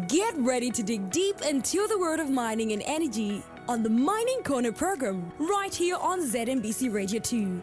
Get ready to dig deep into the world of mining and energy on the Mining Corner program right here on ZNBC Radio 2.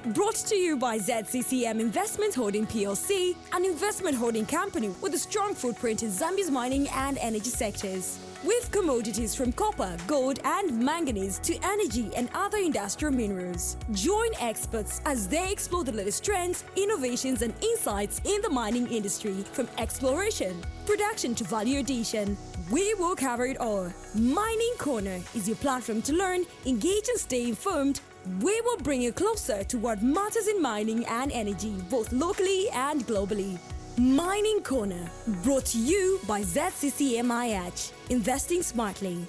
Brought to you by ZCCM Investment Holding PLC, an investment holding company with a strong footprint in Zambia's mining and energy sectors. With commodities from copper, gold, and manganese to energy and other industrial minerals. Join experts as they explore the latest trends, innovations, and insights in the mining industry, from exploration, production to value addition. We will cover it all. Mining Corner is your platform to learn, engage, and stay informed. We will bring you closer to what matters in mining and energy, both locally and globally. Mining Corner, brought to you by ZCCMIH, investing smartly.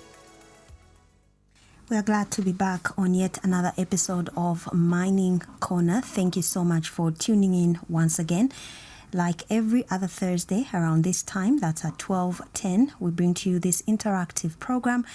We are glad to be back on yet another episode of Mining Corner. Thank you so much for tuning in once again. Like every other Thursday around this time, that's at 12:10, we bring to you this interactive program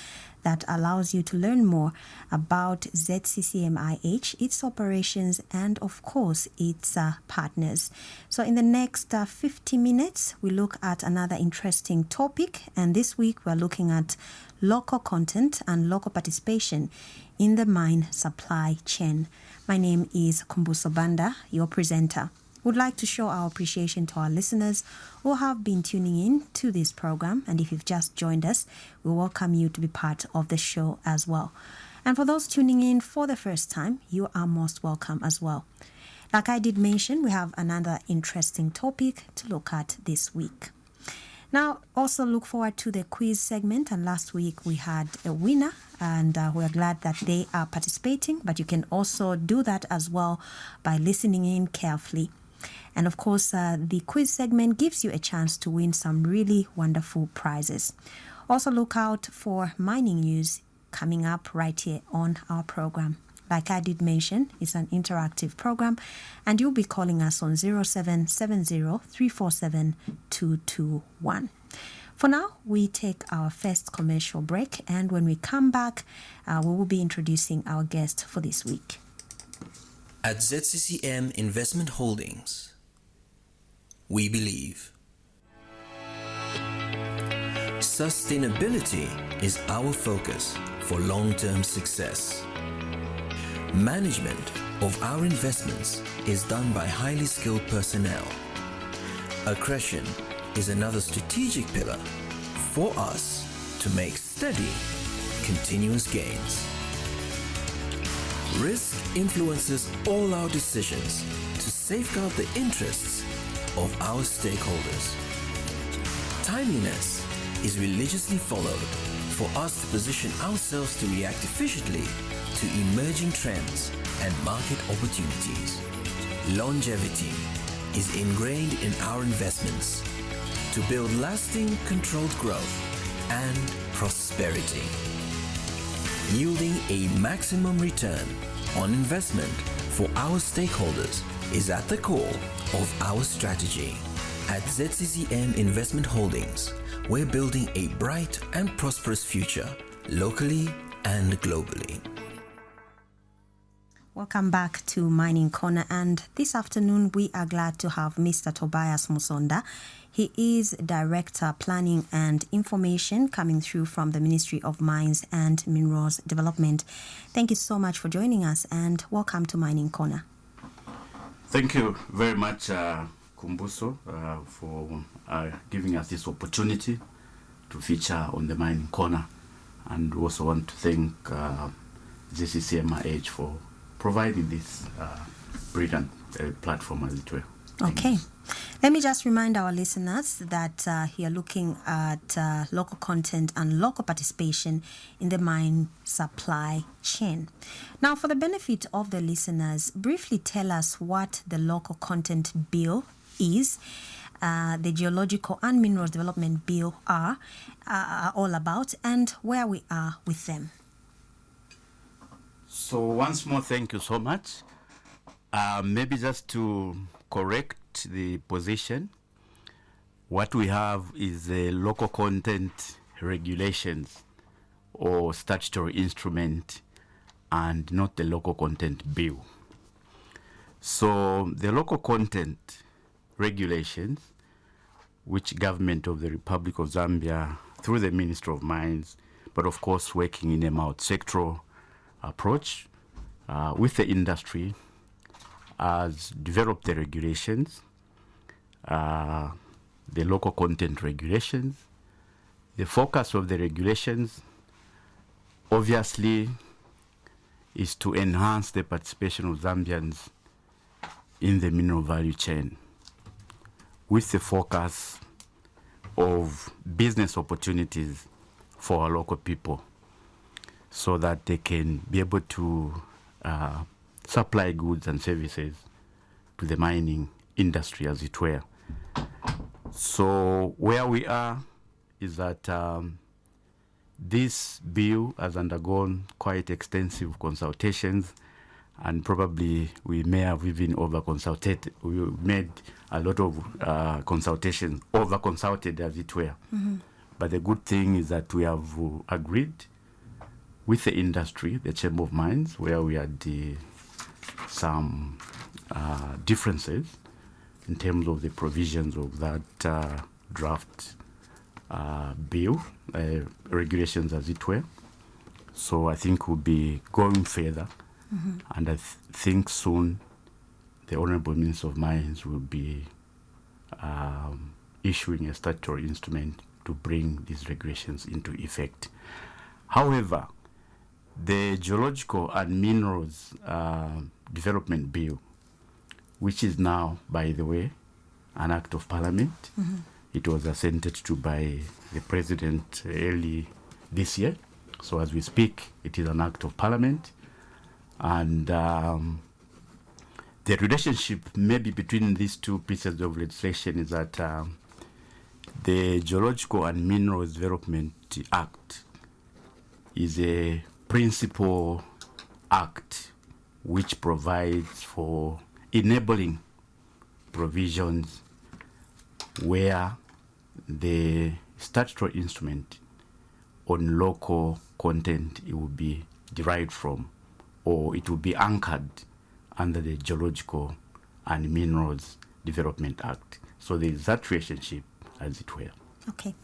that allows you to learn more about ZCCMIH, its operations, and of course, its partners. So in the next 50 minutes, we look at another interesting topic. And this week, we're looking at local content and local participation in the mine supply chain. My name is Kumbuso Banda, your presenter. Would like to show our appreciation to our listeners who have been tuning in to this program. And if you've just joined us, we welcome you to be part of the show as well. And for those tuning in for the first time, you are most welcome as well. Like I did mention, we have another interesting topic to look at this week. Now, also look forward to the quiz segment. And last week we had a winner, and we're glad that they are participating. But you can also do that as well by listening in carefully. And of course, the quiz segment gives you a chance to win some really wonderful prizes. Also, look out for mining news coming up right here on our program. Like I did mention, it's an interactive program, and you'll be calling us on 0770-347-221. For now, we take our first commercial break, and when we come back, we will be introducing our guest for this week. At ZCCM Investment Holdings, we believe sustainability is our focus for long-term success. Management of our investments is done by highly skilled personnel. Accretion is another strategic pillar for us to make steady, continuous gains. Risk influences all our decisions to safeguard the interests of our stakeholders. Timeliness is religiously followed for us to position ourselves to react efficiently to emerging trends and market opportunities. Longevity is ingrained in our investments to build lasting, controlled growth and prosperity. Yielding a maximum return on investment for our stakeholders is at the core of our strategy. At ZCCM Investment Holdings, we're building a bright and prosperous future, locally and globally. Welcome back to Mining Corner, and this afternoon we are glad to have Mr. Tobias Musonda. He is Director Planning and Information coming through from the Ministry of Mines and Minerals Development. Thank you so much for joining us, and welcome to Mining Corner. Thank you very much, Kumbuso, for giving us this opportunity to feature on the Mining Corner. And we also want to thank ZCCMIH for providing this brilliant platform, as it were. Okay. Let me just remind our listeners that you're looking at local content and local participation in the mine supply chain. Now, for the benefit of the listeners, briefly tell us what the Local Content Bill is, the Geological and Minerals Development Bill are all about, and where we are with them. So once more, thank you so much. Maybe just to correct the position, what we have is the local content regulations or statutory instrument, and not the local content bill. So the local content regulations which government of the Republic of Zambia, through the Ministry of Mines, but of course working in a multi-sectoral approach with the industry, has developed the regulations, the local content regulations. The focus of the regulations obviously is to enhance the participation of Zambians in the mineral value chain, with the focus of business opportunities for our local people, so that they can be able to supply goods and services to the mining industry, as it were. So where we are is that this bill has undergone quite extensive consultations, and probably we may have even over-consulted. We made a lot of consultations, over-consulted, as it were. But the good thing is that we have agreed with the industry, the Chamber of Mines, where we had some differences in terms of the provisions of that draft bill, regulations, as it were. So I think we'll be going further, and I think soon the Honorable Minister of Mines will be issuing a statutory instrument to bring these regulations into effect. However, the Geological and Minerals Development Bill, which is now, by the way, an Act of Parliament, it was assented to by the President early this year. So as we speak, it is an Act of Parliament. And the relationship maybe between these two pieces of legislation is that the Geological and Minerals Development Act is a principal act which provides for enabling provisions where the statutory instrument on local content, it will be derived from, or it will be anchored under the Geological and Minerals Development Act. So there is that relationship, as it were. Okay.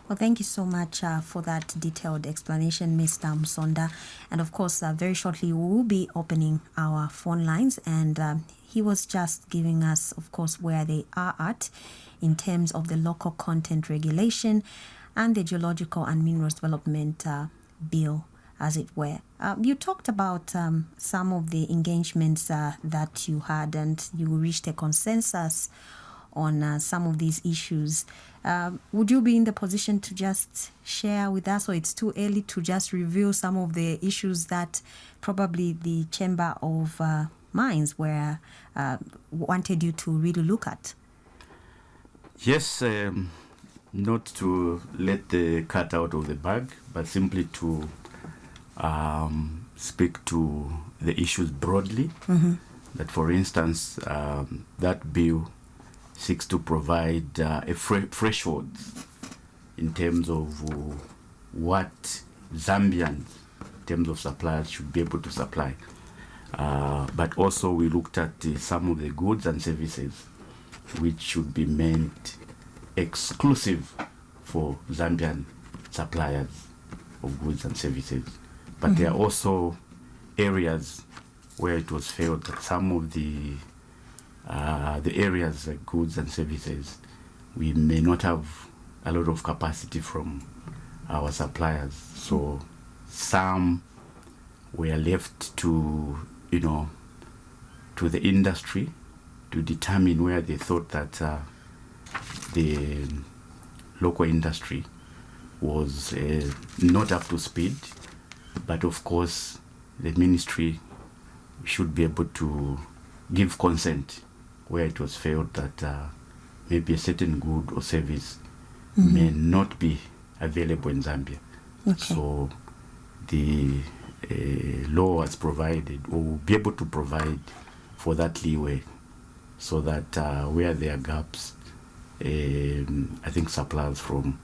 Well, thank you so much for that detailed explanation, Mr. Msonda. And of course, very shortly, we will be opening our phone lines. And he was just giving us, of course, where they are at in terms of the local content regulation and the Geological and Minerals Development Bill, as it were. You talked about some of the engagements that you had, and you reached a consensus on some of these issues. Would you be in the position to just share with us, or it's too early to just reveal some of the issues that probably the Chamber of Mines were wanted you to really look at? Yes, not to let the cat out of the bag, but simply to speak to the issues broadly. That, for instance, that bill seeks to provide a threshold in terms of what Zambians, in terms of suppliers, should be able to supply. But also we looked at some of the goods and services which should be meant exclusive for Zambian suppliers of goods and services. But there are also areas where it was felt that some of the areas like goods and services, we may not have a lot of capacity from our suppliers. So some were left to, to the industry to determine where they thought that the local industry was not up to speed. But of course, the ministry should be able to give consent where it was felt that maybe a certain good or service may not be available in Zambia. Okay. So the law has provided, or will be able to provide for that leeway, so that where there are gaps, I think suppliers from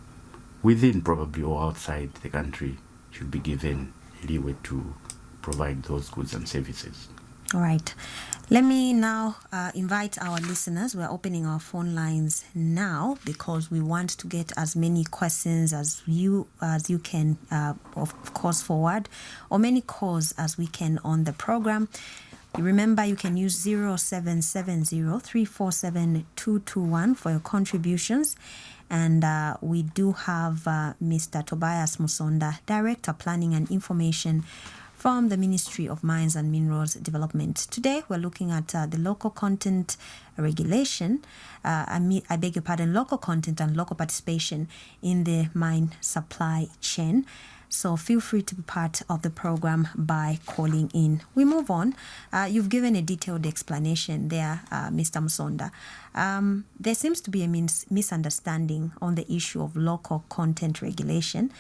within probably or outside the country should be given leeway to provide those goods and services. All right. Let me now invite our listeners. We're opening our phone lines now because we want to get as many questions as you can, of course, forward, or many calls as we can on the program. Remember, you can use 0770-347-221 for your contributions. And we do have Mr. Tobias Musonda, Director, Planning and Information from the Ministry of Mines and Minerals Development. Today, we're looking at the local content regulation, I beg your pardon, local content and local participation in the mine supply chain. So feel free to be part of the program by calling in. We move on. You've given a detailed explanation there, Mr. Musonda. There seems to be a misunderstanding on the issue of local content regulation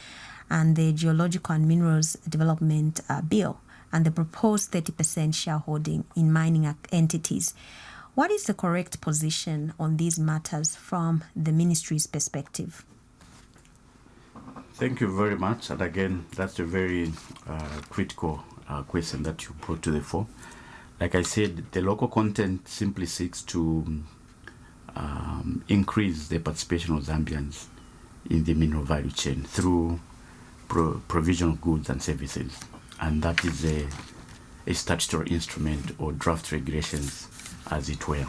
and the Geological and Minerals Development Bill and the proposed 30% shareholding in mining entities. What is the correct position on these matters from the ministry's perspective? Thank you very much. And again, that's a very critical question that you brought to the fore. Like I said, the local content simply seeks to increase the participation of Zambians in the mineral value chain through provision of goods and services. And that is a statutory instrument or draft regulations, as it were,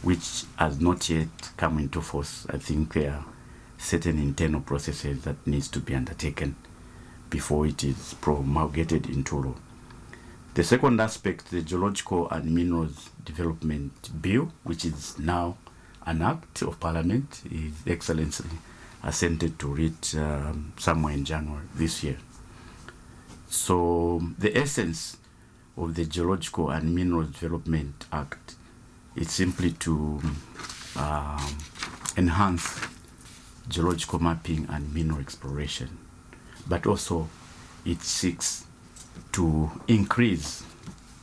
which has not yet come into force. I think there are certain internal processes that needs to be undertaken before it is promulgated into law. The second aspect, the Geological and Minerals Development Bill, which is now an act of Parliament, is excellently assented to it somewhere in January this year. So the essence of the Geological and Minerals Development Act is simply to enhance geological mapping and mineral exploration, but also it seeks to increase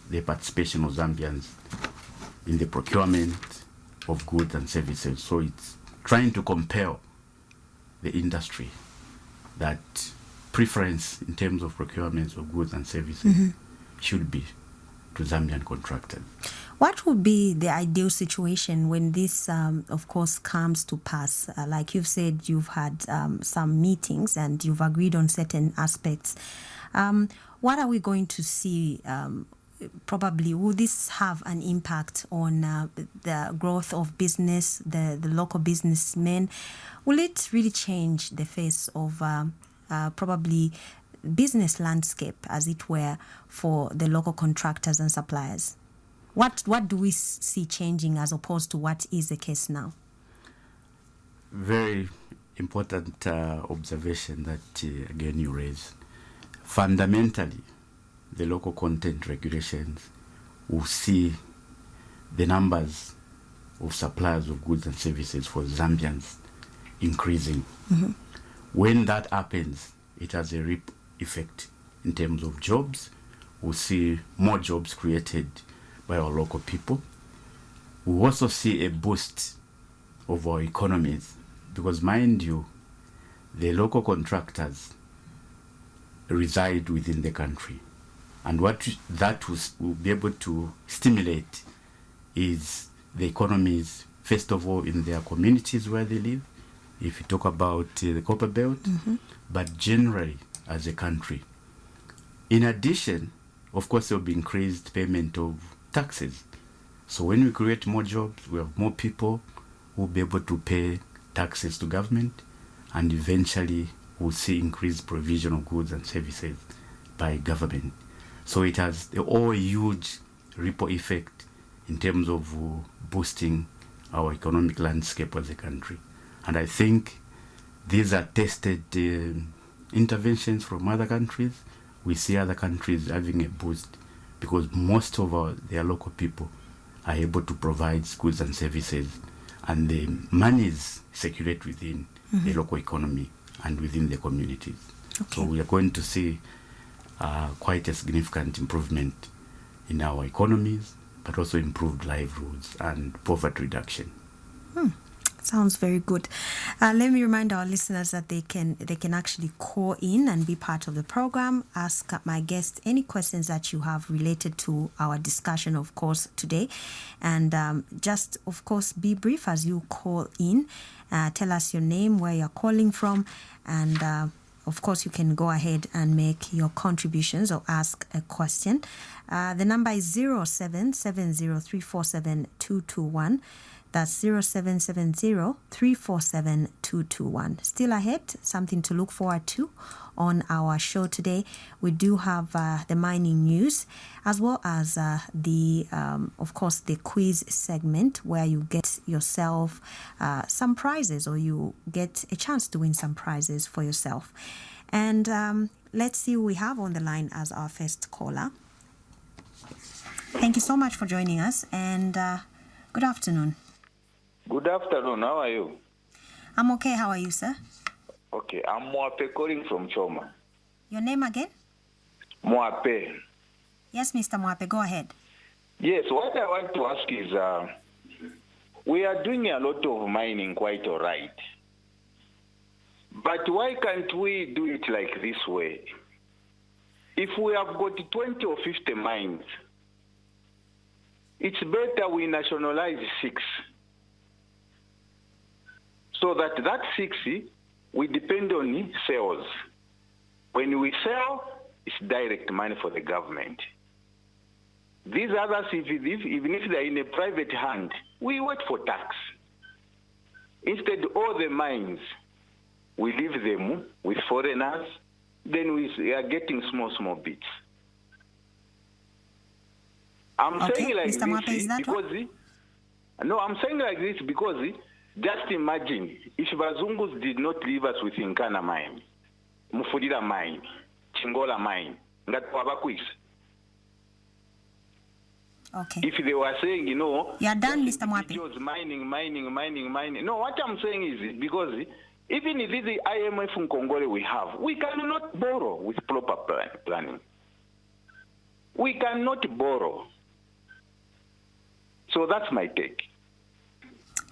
the participation of Zambians in the procurement of goods and services. So it's trying to compel the industry that preference in terms of procurement of goods and services should be to Zambian contractors. What would be the ideal situation when this, of course, comes to pass? Like you've said, you've had some meetings and you've agreed on certain aspects. What are we going to see? Probably, will this have an impact on the growth of business, the local businessmen? Will it really change the face of probably business landscape, as it were, for the local contractors and suppliers? What do we see changing as opposed to what is the case now? Very important observation that, again, you raise. Fundamentally, the local content regulations will see the numbers of suppliers of goods and services for Zambians increasing. When that happens, it has a ripple effect in terms of jobs. We'll see more jobs created by our local people. We also see a boost of our economies because, mind you, the local contractors reside within the country. And what that will be able to stimulate is the economies, first of all, in their communities where they live, if you talk about the Copper Belt, but generally as a country. In addition, of course, there will be increased payment of taxes. So when we create more jobs, we have more people who will be able to pay taxes to government, and eventually we'll see increased provision of goods and services by government. So it has a huge ripple effect in terms of boosting our economic landscape as a country. And I think these are tested interventions from other countries. We see other countries having a boost because most of their local people are able to provide goods and services, and the monies circulate within the local economy and within the communities. Okay. So we are going to see quite a significant improvement in our economies, but also improved livelihoods and poverty reduction. Sounds very good. Let me remind our listeners that they can actually call in and be part of the program, ask my guests any questions that you have related to our discussion, of course, today. And just, of course, be brief as you call in. Tell us your name, where you're calling from, and of course, you can go ahead and make your contributions or ask a question. The number is 0770347221. That's 0770347221. Still ahead, something to look forward to on our show today. We do have the mining news, as well as of course, the quiz segment where you get yourself some prizes, or you get a chance to win some prizes for yourself. And let's see who we have on the line as our first caller. Thank you so much for joining us, and good afternoon. Good afternoon. How are you? I'm okay. How are you, sir? Okay. I'm Mwape calling from Choma. Your name again? Mwape. Yes, Mr. Mwape, go ahead. Yes, what I want to ask is, we are doing a lot of mining quite all right. But why can't we do it like this way? If we have got 20 or 50 mines, it's better we nationalize 6. So that 60, we depend on sales. When we sell, it's direct money for the government. These others, even if they're in a private hand, we wait for tax. Instead, all the mines, we leave them with foreigners, then we are getting small bits. I'm saying like Mr. Mwape, is that because... No, I'm saying like this because... Just imagine if Bazungus did not leave us with Nkana mine, Mufudira mine, Chingola mine, Ngatwabakwis. Okay. If they were saying, You're done, Mr. Mwape. Mining. No, what I'm saying is because even if this IMF in Congole we have, we cannot borrow with proper planning. We cannot borrow. So that's my take.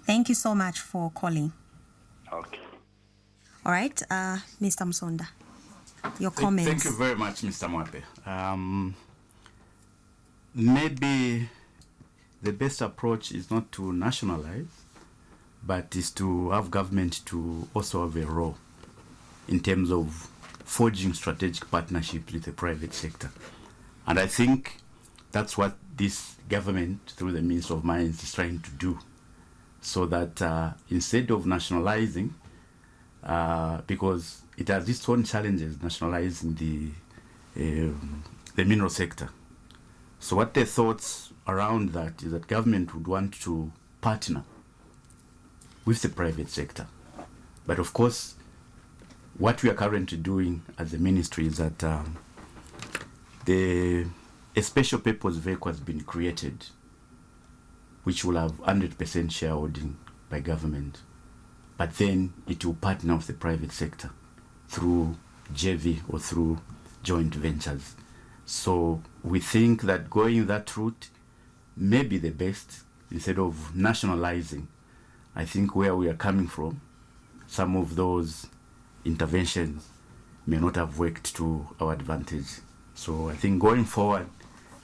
Thank you so much for calling. Okay. All right, Mr. Msonda, your comments. Thank you very much, Mr. Mwape. Maybe the best approach is not to nationalize, but is to have government to also have a role in terms of forging strategic partnerships with the private sector. And I think that's what this government, through the Ministry of Mines, is trying to do. So that instead of nationalizing, because it has its own challenges, nationalizing the mineral sector. So what the thoughts around that is that government would want to partner with the private sector. But of course, what we are currently doing as a ministry is that a special purpose vehicle has been created, which will have 100% shareholding by government, but then it will partner with the private sector through JV or through joint ventures. So we think that going that route may be the best instead of nationalizing. I think where we are coming from, some of those interventions may not have worked to our advantage. So I think going forward,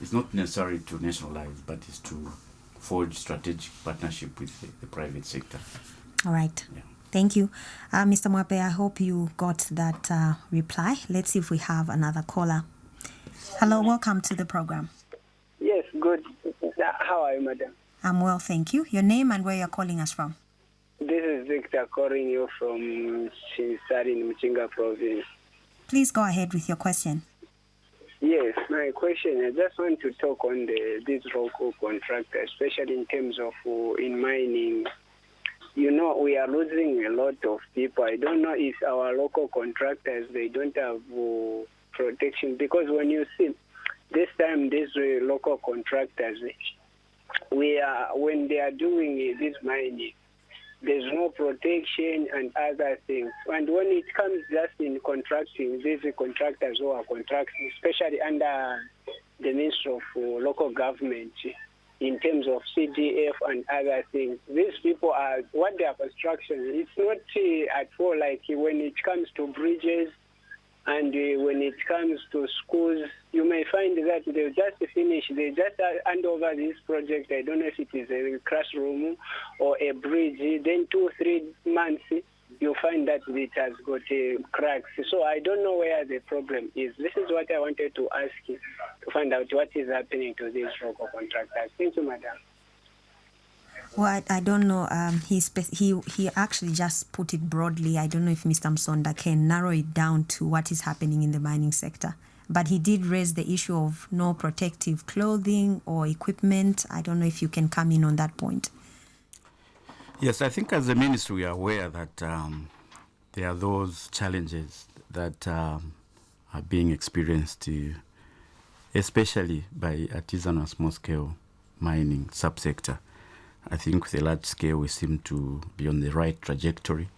it's not necessary to nationalize, but it's to forge strategic partnership with the private sector. All right. Yeah. Thank you. Mr. Mwape, I hope you got that reply. Let's see if we have another caller. Hello, welcome to the program. Yes, good. How are you, madam? I'm well, thank you. Your name and where you're calling us from? This is Victor calling you from Chinsari in Mchinga province. Please go ahead with your question. Yes, my question, I just want to talk on these local contractors, especially in terms of in mining. You know, we are losing a lot of people. I don't know if our local contractors, they don't have protection, because when you see this time, these local contractors, when they are doing this mining, there's no protection and other things. And when it comes just in contracting, these contractors who are contracting, especially under the Ministry of Local Government, in terms of CDF and other things. These people are, what they are construction, it's not at all like when it comes to bridges and when it comes to schools, you may find that they just finish, they just hand over this project. I don't know if it is a classroom or a bridge. Then 2-3 months, you find that it has got cracks. So I don't know where the problem is. This is what I wanted to ask you, to find out what is happening to these local contractors. Thank you, madam. Well, I don't know. He actually just put it broadly. I don't know if Mr. Msonda can narrow it down to what is happening in the mining sector. But he did raise the issue of no protective clothing or equipment. I don't know if you can come in on that point. Yes, I think as a ministry we are aware that there are those challenges that are being experienced, especially by artisanal small-scale mining subsector. I think with the large scale we seem to be on the right trajectory,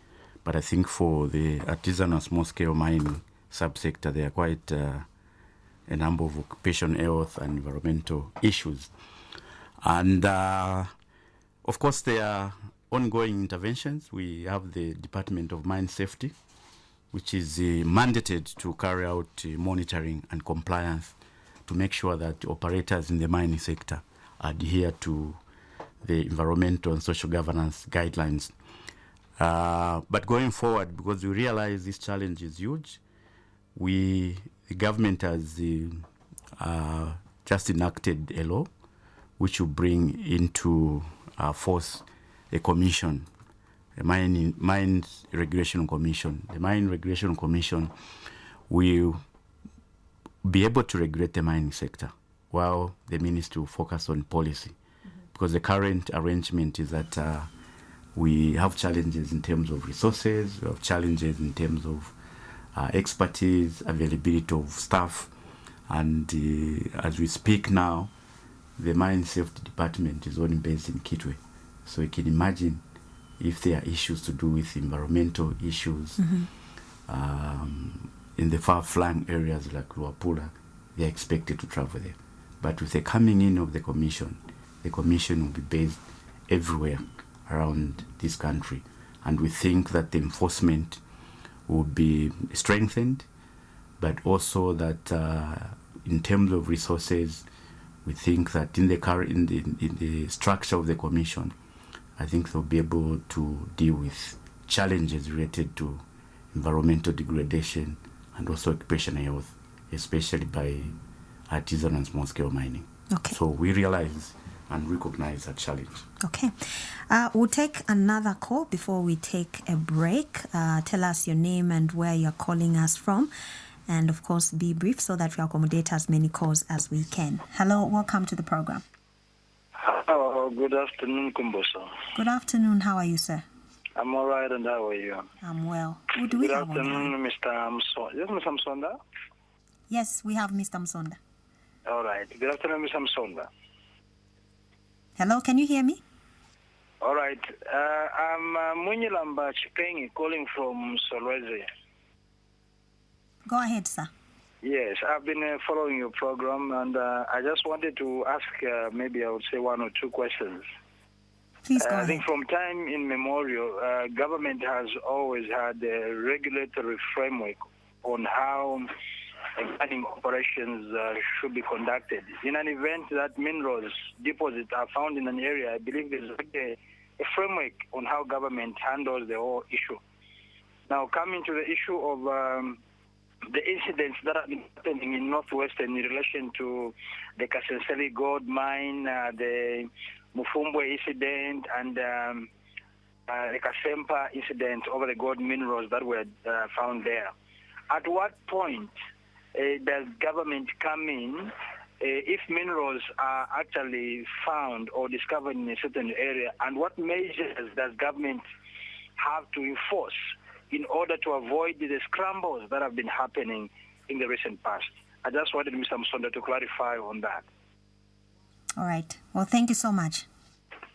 but I think for the artisanal small-scale mining subsector there are quite a number of occupational health and environmental issues. And of course there are ongoing interventions. We have the Department of Mine Safety, which is mandated to carry out monitoring and compliance to make sure that operators in the mining sector adhere to the environmental and social governance guidelines. But going forward, because we realize this challenge is huge, the government has just enacted a law which will bring into force a commission, a mine regulation commission. The mine regulation commission will be able to regulate the mining sector while the ministry will focus on policy. Because the current arrangement is that we have challenges in terms of resources, we have challenges in terms of expertise, availability of staff, and as we speak now, the Mine Safety Department is only based in Kitwe. So you can imagine if there are issues to do with environmental issues in the far-flung areas like Luapula, they are expected to travel there. But with the coming in of the commission will be based everywhere around this country. And we think that the enforcement will be strengthened, but also that in terms of resources, we think that in the structure of the commission, I think they'll be able to deal with challenges related to environmental degradation and also occupational health, especially by artisanal and small-scale mining. Okay. So we realize and recognize that challenge. Okay. We'll take another call before we take a break. Tell us your name and where you're calling us from. And, of course, be brief so that we accommodate as many calls as we can. Hello, welcome to the program. Hello, good afternoon, Kumbosa. Good afternoon. How are you, sir? I'm all right, and how are you? I'm well. Who do we Good have on the afternoon, line? Mr. Msonda. Yes, Mr. Msonda? Yes, we have Mr. Msonda. All right. Good afternoon, Mr. Msonda. Hello, can you hear me? All right. I'm Munyilamba Chikengi calling from Solwezi. Go ahead, sir. Yes, I've been following your program, and I just wanted to ask maybe I would say one or two questions. Please go I ahead. think from time immemorial, government has always had a regulatory framework on how mining operations should be conducted. In an event that minerals deposits are found in an area, I believe there's a framework on how government handles the whole issue. Now, coming to the issue of the incidents that have been happening in Northwestern in relation to the Kasenseli gold mine, the Mufumbwe incident, and the Kasempa incident over the gold minerals that were found there. At what point does government come in if minerals are actually found or discovered in a certain area, and what measures does government have to enforce in order to avoid the scrambles that have been happening in the recent past? I just wanted Mr. Msonda to clarify on that. All right. Well, thank you so much.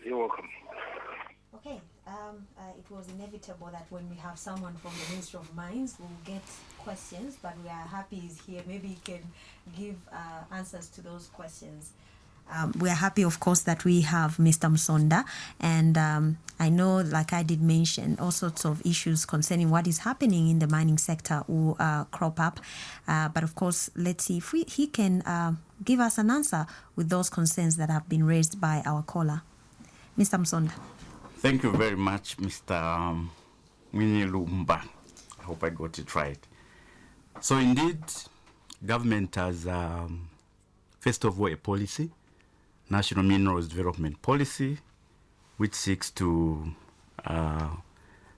You're welcome. Okay. It was inevitable that when we have someone from the Ministry of Mines, we'll get questions, but we are happy he's here. Maybe he can give answers to those questions. We are happy, of course, that we have Mr. Musonda, and I know, like I did mention, all sorts of issues concerning what is happening in the mining sector will crop up. But of course, let's see if he can give us an answer with those concerns that have been raised by our caller. Mr. Musonda. Thank you very much, Mr. Mwinilumba. I hope I got it right. So indeed, government has, first of all, a policy, National Minerals Development Policy, which seeks to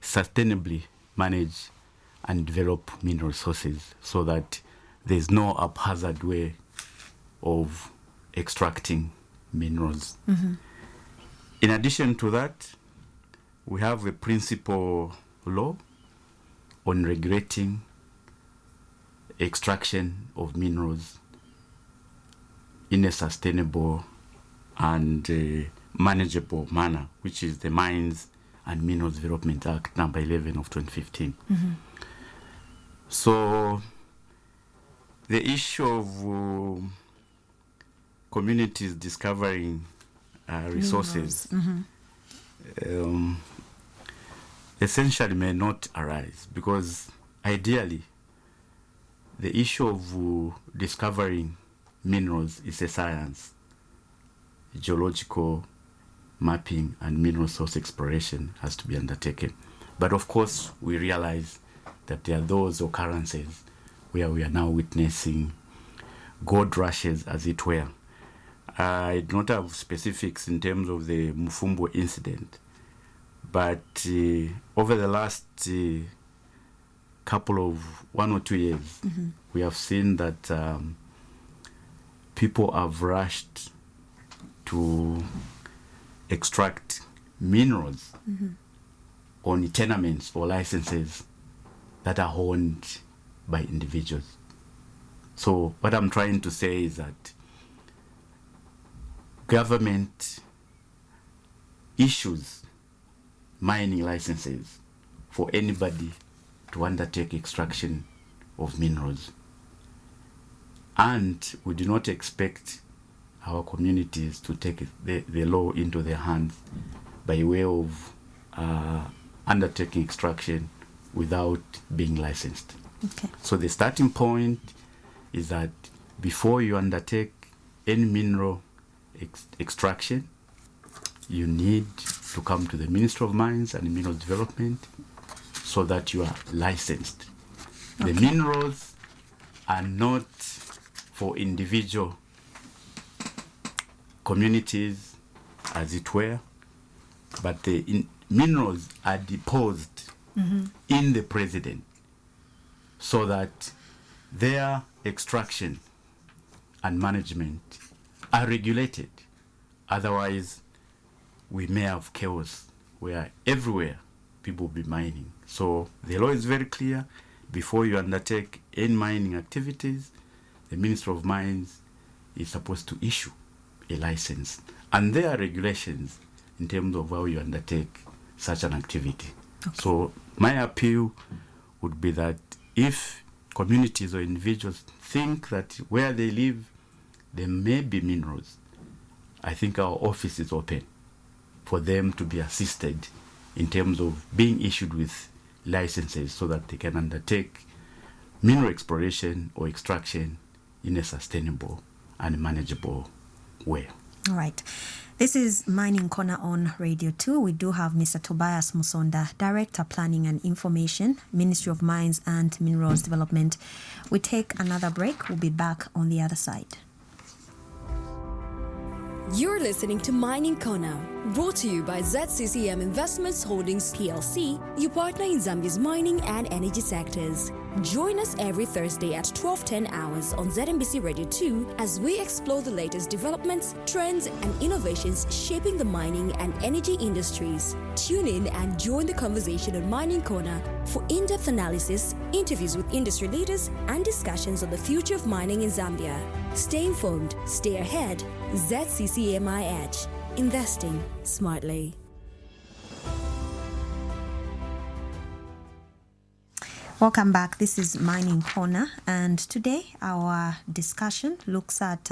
sustainably manage and develop mineral resources so that there's no haphazard way of extracting minerals. Mm-hmm. In addition to that, we have a principal law on regulating extraction of minerals in a sustainable and manageable manner, which is the Mines and Minerals Development Act number 11 of 2015. Mm-hmm. So the issue of communities discovering resources essentially may not arise, because ideally the issue of discovering minerals is a science. Geological mapping and mineral source exploration has to be undertaken. But of course, we realize that there are those occurrences where we are now witnessing gold rushes, as it were. I do not have specifics in terms of the Mufumbo incident, but over the last couple of 1 or 2 years, we have seen that people have rushed to extract minerals on tenements or licenses that are owned by individuals. So what I'm trying to say is that government issues mining licenses for anybody to undertake extraction of minerals. And we do not expect our communities to take the law into their hands by way of undertaking extraction without being licensed. Okay. So the starting point is that before you undertake any mineral extraction, you need to come to the Ministry of Mines and Mineral Development so that you are licensed. Okay. The minerals are not for individual communities, as it were, but the minerals are deposited in the president so that their extraction and management are regulated. Otherwise, we may have chaos where everywhere people will be mining. So the law is very clear. Before you undertake any mining activities, the Minister of Mines is supposed to issue a license. And there are regulations in terms of how you undertake such an activity. Okay. So my appeal would be that if communities or individuals think that where they live there may be minerals, I think our office is open for them to be assisted in terms of being issued with licenses so that they can undertake mineral exploration or extraction in a sustainable and manageable way. All right. This is Mining Corner on Radio 2. We do have Mr. Tobias Musonda, Director Planning and Information, Ministry of Mines and Minerals Development. We take another break. We'll be back on the other side. You're listening to Mining Corner, brought to you by ZCCM Investments Holdings PLC, your partner in Zambia's mining and energy sectors. Join us every Thursday at 12:10 hours on ZNBC Radio 2 as we explore the latest developments, trends, and innovations shaping the mining and energy industries. Tune in and join the conversation on Mining Corner for in-depth analysis, interviews with industry leaders, and discussions on the future of mining in Zambia. Stay informed, stay ahead. ZCCMI Edge. Investing smartly. Welcome back. This is Mining Corner, and today our discussion looks at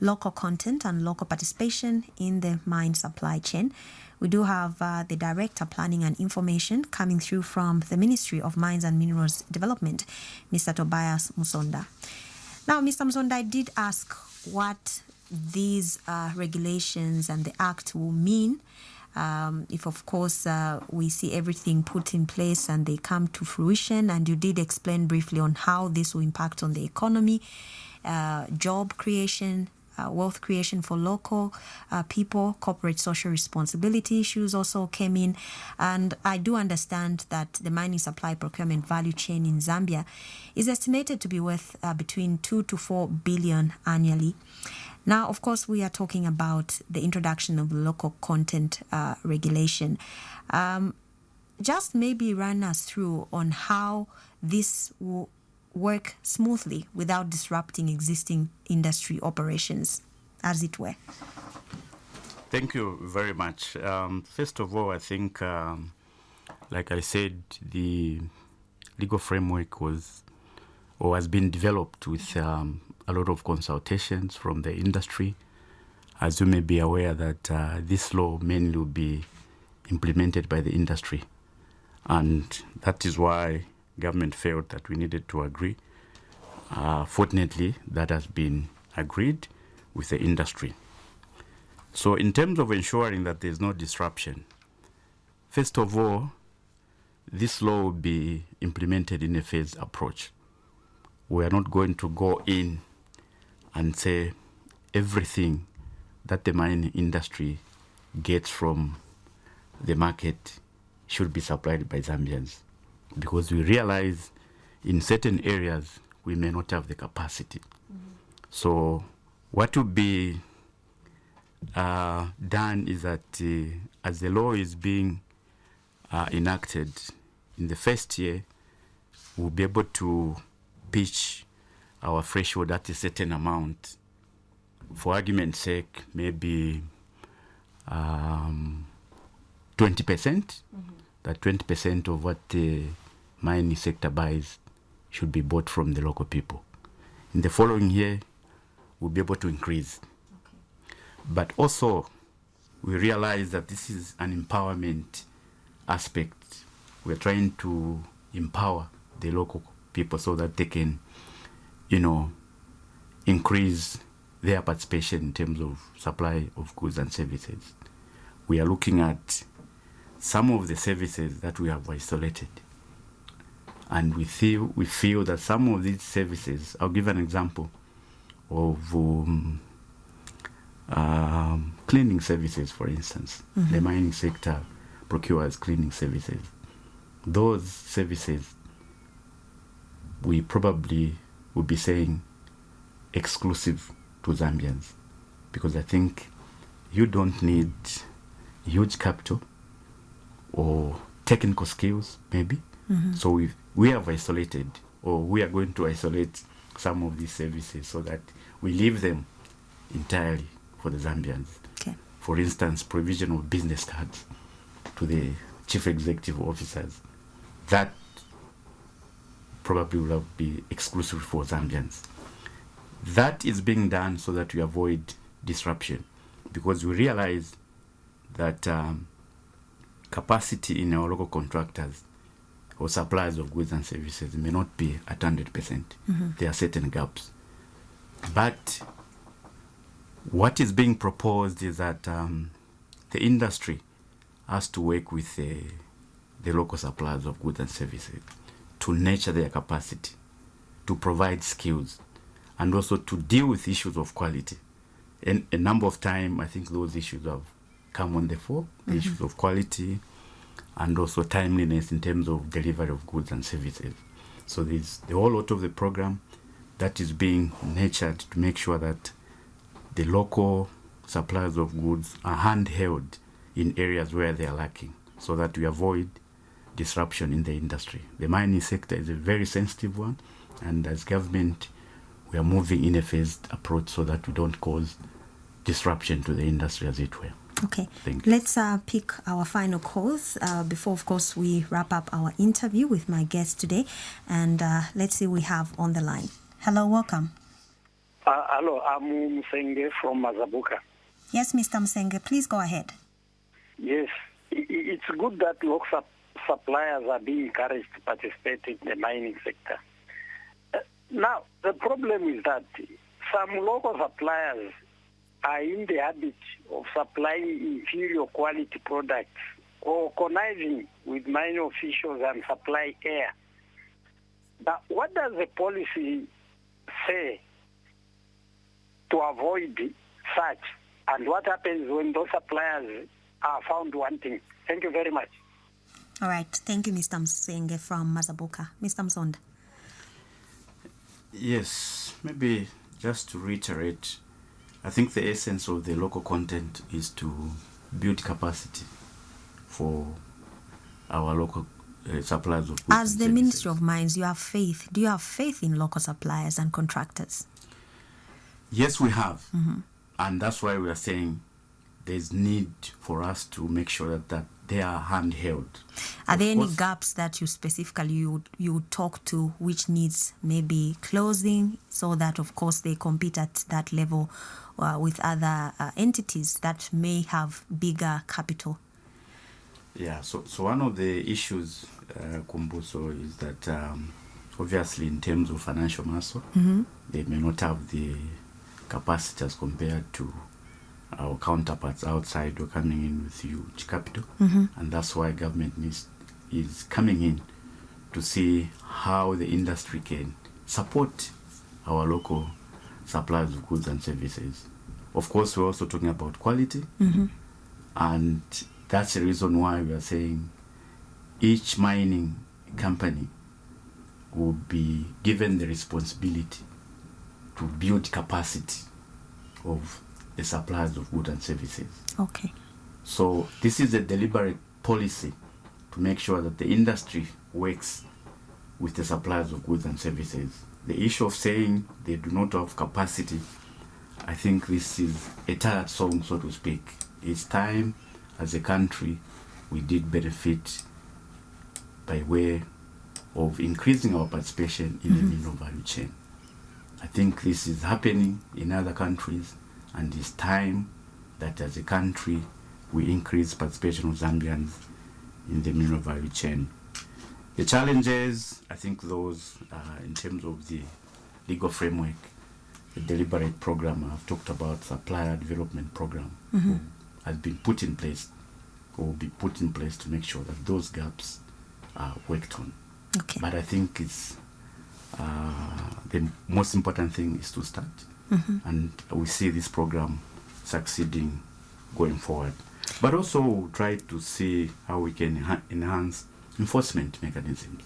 local content and local participation in the mine supply chain. We do have the Director Planning and Information coming through from the Ministry of Mines and Minerals Development, Mr. Tobias Musonda. Now, Mr. Musonda, I did ask what these regulations and the Act will mean if, of course, we see everything put in place and they come to fruition. And you did explain briefly on how this will impact on the economy, job creation, wealth creation for local people, corporate social responsibility issues also came in. And I do understand that the mining supply procurement value chain in Zambia is estimated to be worth between 2 to 4 billion annually. Now, of course, we are talking about the introduction of local content regulation. Just maybe run us through on how this will work smoothly without disrupting existing industry operations, as it were. Thank you very much. First of all, I think, like I said, the legal framework has been developed with a lot of consultations from the industry. As you may be aware that this law mainly will be implemented by the industry. And that is why government felt that we needed to agree. Fortunately, that has been agreed with the industry. So in terms of ensuring that there's no disruption, first of all, this law will be implemented in a phased approach. We are not going to go in and say everything that the mining industry gets from the market should be supplied by Zambians, because we realize in certain areas we may not have the capacity. So what will be done is that as the law is being enacted, in the first year, we'll be able to pitch our threshold at a certain amount. For argument's sake, maybe 20%. That 20% of what the mining sector buys should be bought from the local people. In the following year, we'll be able to increase. But also, we realize that this is an empowerment aspect. We're trying to empower the local people so that they can, increase their participation in terms of supply of goods and services. We are looking at some of the services that we have isolated. And we feel that some of these services, I'll give an example of cleaning services, for instance. The mining sector procures cleaning services. Those services, we probably would be saying exclusive to Zambians, because I think you don't need huge capital or technical skills, maybe. So we have isolated, or we are going to isolate some of these services so that we leave them entirely for the Zambians. Okay. For instance, provision of business cards to the chief executive officers. That probably will be exclusive for Zambians. That is being done so that we avoid disruption, because we realize that capacity in our local contractors or suppliers of goods and services may not be at 100%. There are certain gaps. But what is being proposed is that the industry has to work with the local suppliers of goods and services to nurture their capacity, to provide skills, and also to deal with issues of quality. And a number of times, I think those issues have come on the fore, the issues of quality and also timeliness in terms of delivery of goods and services. So there's the whole lot of the program that is being nurtured to make sure that the local suppliers of goods are handheld in areas where they are lacking, so that we avoid disruption in the industry. The mining sector is a very sensitive one, and as government, we are moving in a phased approach so that we don't cause disruption to the industry, as it were. Okay, Thank you. let's pick our final calls before, of course, we wrap up our interview with my guest today. And let's see who we have on the line. Hello, welcome. Hello, I'm Msenge from Mazabuka. Yes, Mr. Msenge, please go ahead. Yes, it's good that local suppliers are being encouraged to participate in the mining sector. Now, the problem is that some local suppliers are in the habit of supplying inferior quality products or conniving with mining officials and supply air. Now, what does the policy say to avoid such? And what happens when those suppliers are found wanting? Thank you very much. All right. Thank you, Mr. Msenge from Mazabuka. Mr. Msonda. Yes, maybe just to reiterate, I think the essence of the local content is to build capacity for our local suppliers of goods. As the Ministry of Mines, do you have faith in local suppliers and contractors? Yes, we have. And that's why we are saying there's need for us to make sure that they are handheld. Are there any gaps that you specifically you talk to which needs maybe closing so that, of course, they compete at that level with other entities that may have bigger capital? Yeah, so one of the issues, Kumbuso, is that obviously in terms of financial muscle, they may not have the capacity as compared to our counterparts outside who are coming in with huge capital. And that's why government is coming in to see how the industry can support our local suppliers of goods and services. Of course, we're also talking about quality, and that's the reason why we are saying each mining company will be given the responsibility to build capacity of the suppliers of goods and services. Okay. So this is a deliberate policy to make sure that the industry works with the suppliers of goods and services. The issue of saying they do not have capacity, I think this is a tired song, so to speak. It's time, as a country, we did benefit by way of increasing our participation in the mineral value chain. I think this is happening in other countries, and it's time that as a country we increase participation of Zambians in the mineral value chain. The challenges, I think those in terms of the legal framework, the deliberate program I've talked about, supplier development program, has been put in place, or will be put in place to make sure that those gaps are worked on. Okay. But I think it's the most important thing is to start, and we see this program succeeding going forward. But also we'll try to see how we can enhance enforcement mechanisms.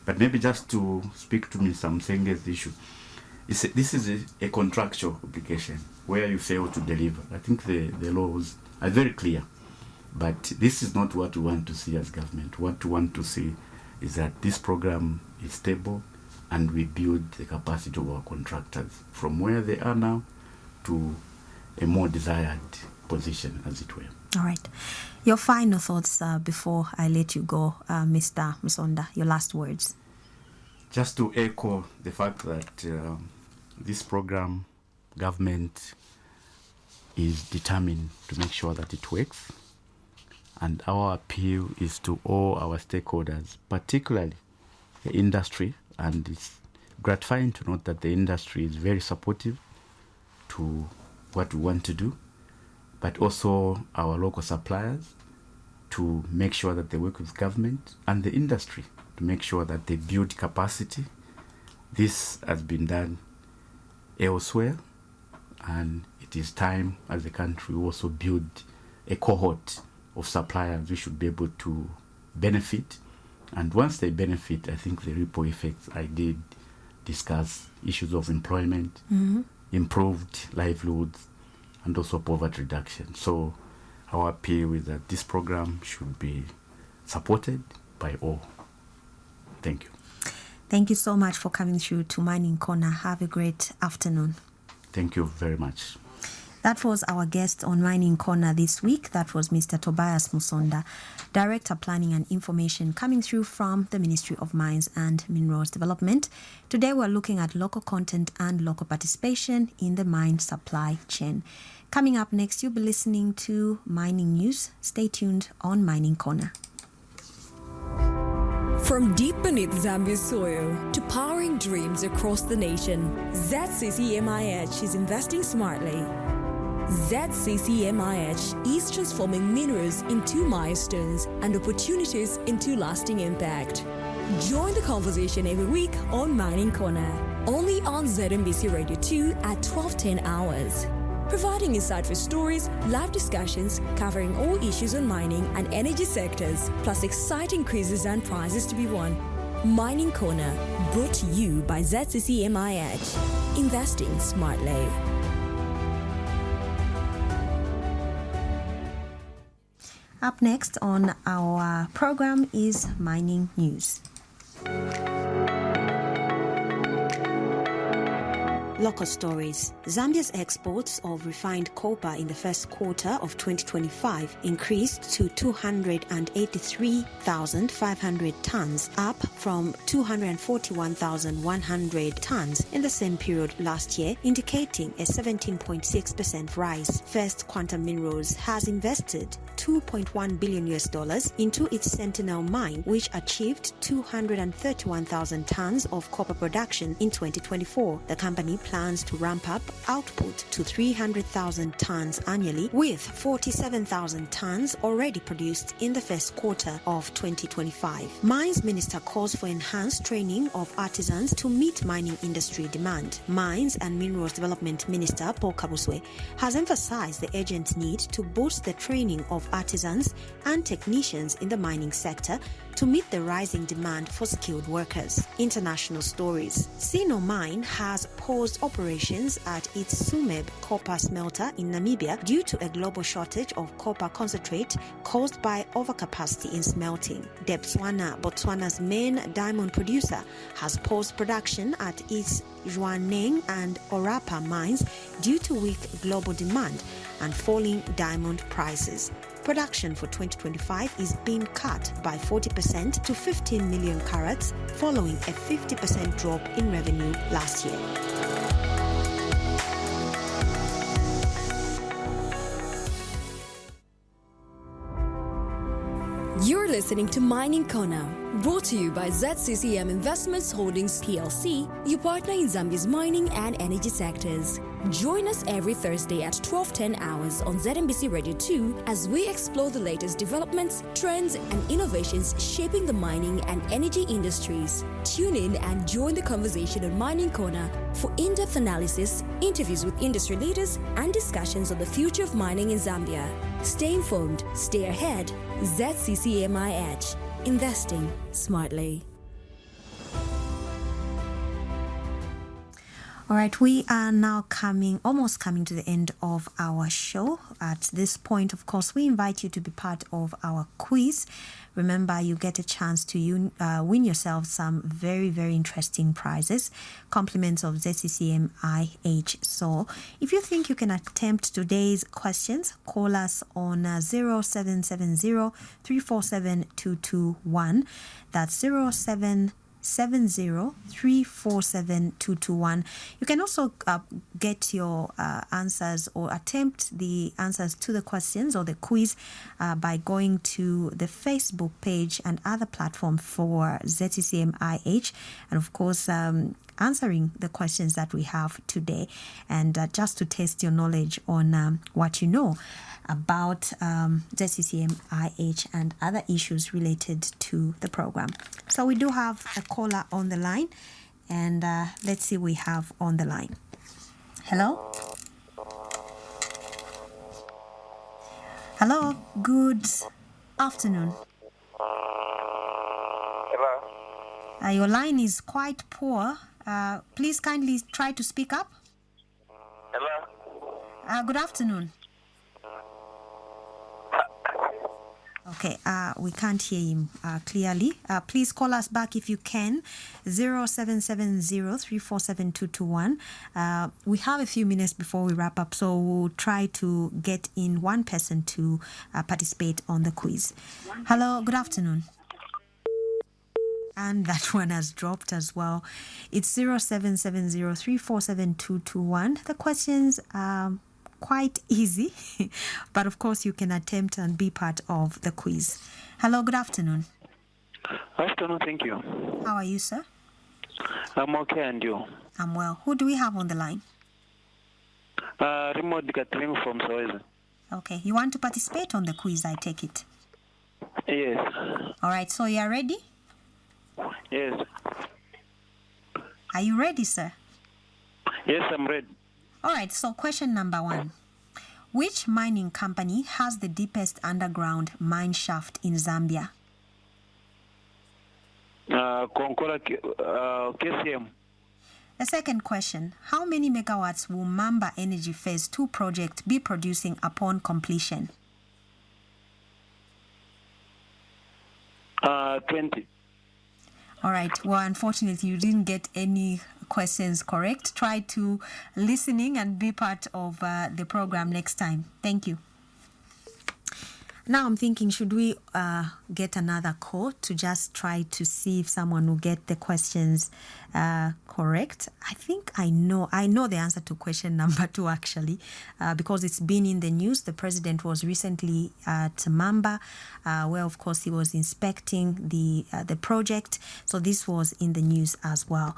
But maybe just to speak to Mr. Msenge's issue, this is a contractual obligation where you fail to deliver. I think the laws are very clear, but this is not what we want to see as government. What we want to see is that this program is stable and we build the capacity of our contractors from where they are now to a more desired position, as it were. All right. Your final thoughts before I let you go, Mr. Msonda, your last words. Just to echo the fact that this program, government is determined to make sure that it works. And our appeal is to all our stakeholders, particularly the industry. And it's gratifying to note that the industry is very supportive to what we want to do, but also our local suppliers to make sure that they work with government and the industry to make sure that they build capacity. This has been done elsewhere, and it is time as a country we also build a cohort of suppliers we should be able to benefit. And once they benefit, I think the ripple effects, I did discuss issues of employment, improved livelihoods, and also poverty reduction. So our appeal is that this program should be supported by all. Thank you. Thank you so much for coming through to Mining Corner. Have a great afternoon. Thank you very much. That was our guest on Mining Corner this week. That was Mr. Tobias Musonda, Director Planning and Information, coming through from the Ministry of Mines and Minerals Development. Today we're looking at local content and local participation in the mine supply chain. Coming up next, you'll be listening to Mining News. Stay tuned on Mining Corner. From deep beneath Zambia's soil to powering dreams across the nation, ZCCMIH is investing smartly. ZCCMIH is transforming minerals into milestones and opportunities into lasting impact. Join the conversation every week on Mining Corner, only on ZNBC Radio 2 at 12:10 hours. Providing insightful stories, live discussions covering all issues on mining and energy sectors, plus exciting quizzes and prizes to be won. Mining Corner, brought to you by ZCCMIH. Investing smartly. Up next on our program is Mining News. Local stories. Zambia's exports of refined copper in the first quarter of 2025 increased to 283,500 tons, up from 241,100 tons in the same period last year, indicating a 17.6% rise. First Quantum Minerals has invested $2.1 billion into its Sentinel mine, which achieved 231,000 tons of copper production in 2024. The company plans to ramp up output to 300,000 tons annually, with 47,000 tons already produced in the first quarter of 2025. Mines Minister calls for enhanced training of artisans to meet mining industry demand. Mines and Minerals Development Minister Paul Kabuswe has emphasized the urgent need to boost the training of artisans and technicians in the mining sector to meet the rising demand for skilled workers. International stories. Sino Mine has paused operations at its Sumeb copper smelter in Namibia due to a global shortage of copper concentrate caused by overcapacity in smelting. Debswana, Botswana's main diamond producer, has paused production at its Jwaneng and Orapa mines due to weak global demand and falling diamond prices. Production for 2025 is being cut by 40% to 15 million carats, following a 50% drop in revenue last year. You're listening to Mining Corner, brought to you by ZCCM Investments Holdings PLC, your partner in Zambia's mining and energy sectors. Join us every Thursday at 12:10 hours on ZNBC Radio 2 as we explore the latest developments, trends, and innovations shaping the mining and energy industries. Tune in and join the conversation on Mining Corner for in-depth analysis, interviews with industry leaders, and discussions on the future of mining in Zambia. Stay informed, stay ahead. ZCCMIH. Investing smartly. All right, we are now almost coming to the end of our show. At this point, of course, we invite you to be part of our quiz. Remember, you get a chance to win yourself some very, very interesting prizes, compliments of ZCCMIH. So if you think you can attempt today's questions, call us on 0770 347 221. That's 0770-347-221. You can also get your answers or attempt the answers to the questions or the quiz by going to the Facebook page and other platform for ZCCMIH, and of course answering the questions that we have today, and just to test your knowledge on what you know about ZCCMIH and other issues related to the program. So we do have a caller on the line, and let's see who we have on the line. Hello? Hello, good afternoon. Hello? Your line is quite poor. Please kindly try to speak up. Hello? Good afternoon. Okay, we can't hear him clearly. Please call us back if you can. 0770-347-221. We have a few minutes before we wrap up, so we'll try to get in one person to participate on the quiz. Hello, good afternoon. And that one has dropped as well. It's 0770-347-221. The questions are quite easy, but of course you can attempt and be part of the quiz. Hello, good afternoon. Afternoon, thank you. How are you, sir? I'm okay, and you? I'm well. Who do we have on the line? Remote Catherine from Soweto. Okay, you want to participate on the quiz, I take it? Yes. All right, so you are ready? Yes. Are you ready, sir? Yes, I'm ready. All right, so question number 1. Which mining company has the deepest underground mine shaft in Zambia? Konkola KCM. The second question, how many megawatts will Mamba Energy Phase 2 project be producing upon completion? 20. All right. Well, unfortunately, you didn't get any questions correct. Try to listening and be part of the program next time. Thank you. Now I'm thinking, should we get another call to just try to see if someone will get the questions correct? I think I know the answer to question number 2 actually, because it's been in the news. The president was recently at Mamba, where of course he was inspecting the project. So this was in the news as well.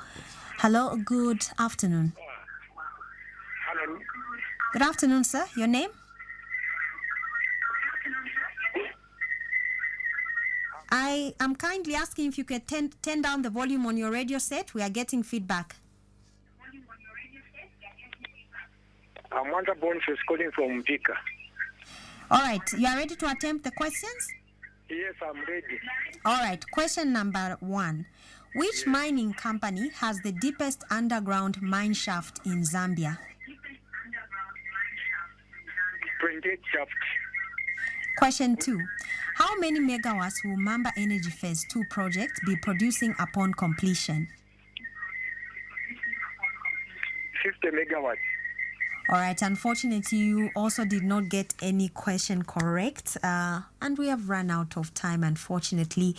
Hello, good afternoon. Hello. Good afternoon, sir. Your name? I am kindly asking if you could turn down the volume on your radio set. We are getting feedback. I'm Wanda Boniface calling from Vika. All right. You are ready to attempt the questions? Yes, I'm ready. All right. Question number 1. Which mining company has the deepest underground mine shaft in Zambia? 28 shaft. Question 2. How many megawatts will Mamba Energy Phase 2 project be producing upon completion? 50 megawatts. All right. Unfortunately, you also did not get any question correct. And we have run out of time, unfortunately.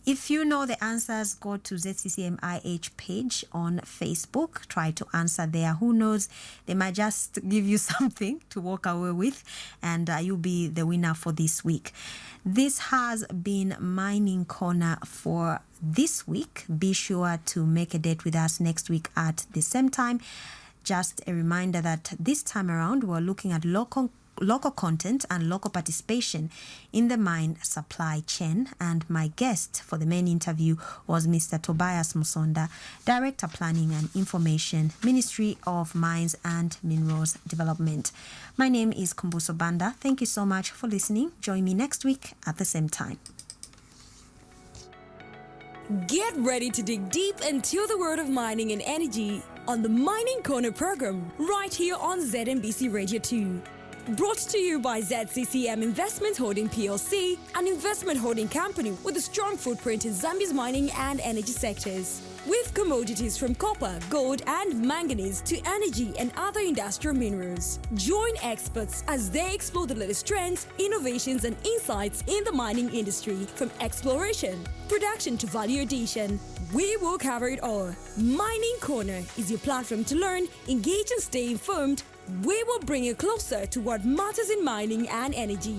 If you know the answers, go to ZCCMIH page on Facebook. Try to answer there. Who knows? They might just give you something to walk away with, and you'll be the winner for this week. This has been Mining Corner for this week. Be sure to make a date with us next week at the same time. Just a reminder that this time around, we're looking at local content and local participation in the mine supply chain. And my guest for the main interview was Mr. Tobias Musonda, Director Planning and Information, Ministry of Mines and Minerals Development. My name is Kumbuso Banda. Thank you so much for listening. Join me next week at the same time. Get ready to dig deep into the world of mining and energy on the Mining Corner program right here on ZNBC Radio 2. Brought to you by ZCCM Investment Holding PLC, an investment holding company with a strong footprint in Zambia's mining and energy sectors. With commodities from copper, gold, and manganese to energy and other industrial minerals. Join experts as they explore the latest trends, innovations, and insights in the mining industry, from exploration, production to value addition. We will cover it all. Mining Corner is your platform to learn, engage, and stay informed. We will bring you closer to what matters in mining and energy.